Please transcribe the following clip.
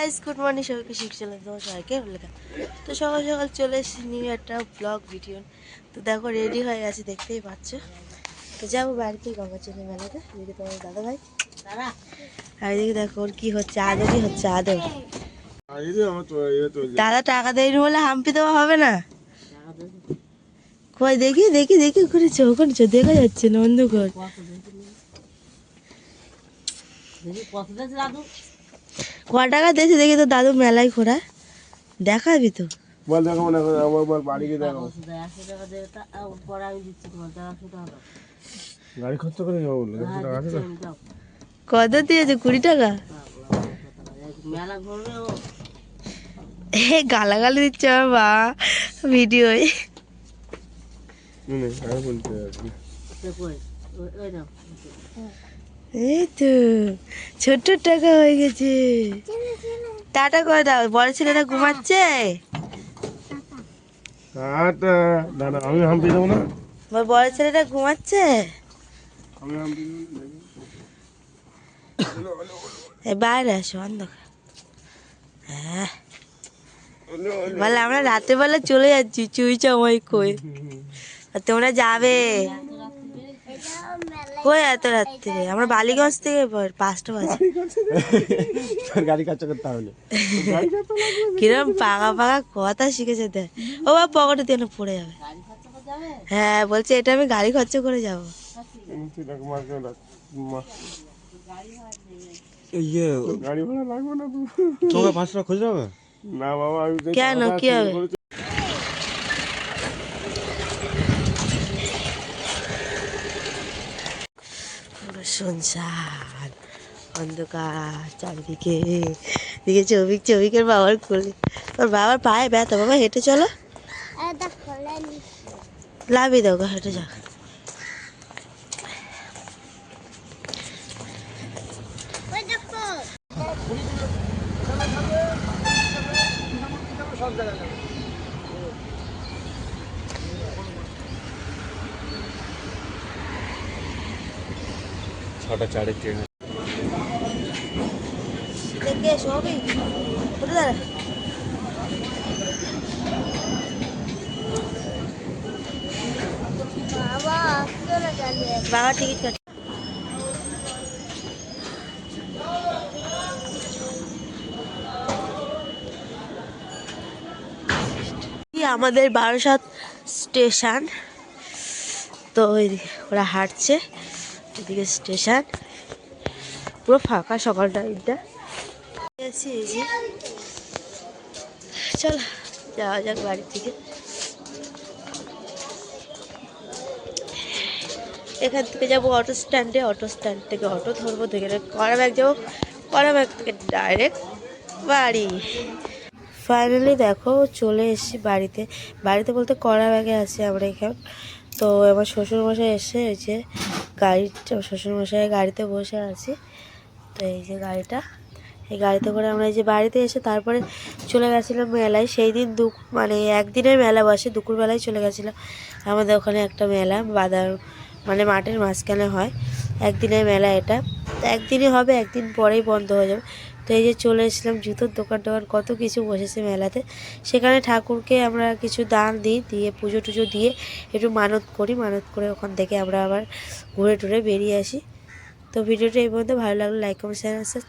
Guys good morning সবাইকে শিখছিলাম তোমার সবাইকে লেখা তো সকাল সকাল চলে এসেছি নিউ একটা ব্লগ ভিডিও। তো দেখো রেডি হয়ে গেছে দেখতেই পাচ্ছ। তো যাবো বাড়িতে গঙ্গাচুরি মেলাতে। এদিকে তোমার দাদা ভাই আর এদিকে দেখো ওর কি হচ্ছে, আদরই হচ্ছে আদর। দাদা টাকা দেয়নি বলে হাম্পি দেওয়া হবে না। কই দেখি দেখি দেখি ওখানে ওখানে দেখা যাচ্ছে না অন্ধকার। ক টাকা দিয়েছে দেখি তো দাদু মেলায় ঘোরা দেখাবি তো বল। দেখো না আমার বাড়ি গিয়ে দেখো 100 টাকা দে পরে আমি দিচ্ছি তোমার 100 টাকা গাড়ি খরচ করে যাবো বললো 100 টাকা আছে কত দিয়েছে 20 টাকা মেলা ঘুরবে ও গালাগালি দিচ্ছে আমার মা ভিডিওয়। এই তো ছোট্ট টাকা হয়ে গেছে। টাটা করে দাও, বড় ছেলেটা ঘুমাচ্ছে। আমি হাম্পি দেবো না, বড় ছেলেটা ঘুমাচ্ছে। বাইরে আসো অন্ধকার। হ্যাঁ বলে আমরা রাতে বেলা চলে যাচ্ছি চুই চামাই কই, তোমরা যাবে কই এত রাত্রে? আমরা বালিগঞ্জ থেকে 5টা বাজে গাড়ি খরচা করতে হবে। কিরম পাকা পাকা কথা শিখেছে দেখ। ও বাবা পকেটে দিয়ে পড়ে যাবে। হ্যাঁ বলছে এটা আমি গাড়ি খরচা করে যাবো। গাড়ি ভাড়া লাগবে না তোমাকে 5 টাকা খুঁজে হবে না বাবা। কেন কি হবে? শুনছান অন্ধকার চারিদিকে। দিকে চবিকের বাবার কোলে। ওর বাবার পায়ে ব্যথা, বাবা হেঁটে চলো। লাভি দাও হেঁটে যাও। ছটা 4 ট্রেন দেখে সবই উঠে দাঁড়া। বাবা টিকিট কাট। আমাদের বারাসাত স্টেশন। তো ওরা হাঁটছে এদিকে স্টেশন পুরো ফাঁকা সকাল টাইমটা। চল যাওয়া যাক বাড়ির থেকে। এখান থেকে যাবো অটো স্ট্যান্ডে, অটো স্ট্যান্ড থেকে অটো ধরবো, থেকে কড়াব্যাগ যাবো, কড়াব্যাগ থেকে ডাইরেক্ট বাড়ি। ফাইনালি দেখো চলে এসেছি বাড়িতে। বাড়িতে বলতে কড়াব্যাগে আছি আমরা এখানে। তো আমার শ্বশুরমশাই এসে এই যে গাড়িটা, শ্বশুরমশাই গাড়িতে বসে আছি। তো এই যে গাড়িটা, এই গাড়িতে করে আমরা এই যে বাড়িতে এসে তারপরে চলে গেছিলাম মেলায়। সেই দিন মানে একদিনের মেলা বসে, দুপুরবেলায় চলে গেছিলাম আমাদের ওখানে একটা মেলা বাজার মানে মাঠের মাঝখানে হয়। একদিনের মেলা এটা, একদিনই হবে, একদিন পরেই বন্ধ হয়ে যাবে। তো এই যে চলে এসেছিলাম, জুতোর দোকান টোকান কত কিছু বসেছে মেলাতে। সেখানে ঠাকুরকে আমরা কিছু দান দিই, দিয়ে পুজো টুজো দিয়ে একটু মানত করি, মানত করে ওখান থেকে আমরা আবার ঘুরে টুরে বেরিয়ে আসি। তো ভিডিওটা এই পর্যন্ত ভালো লাগলো লাইক কমেন্ট শেয়ার সাবস্ক্রাইব।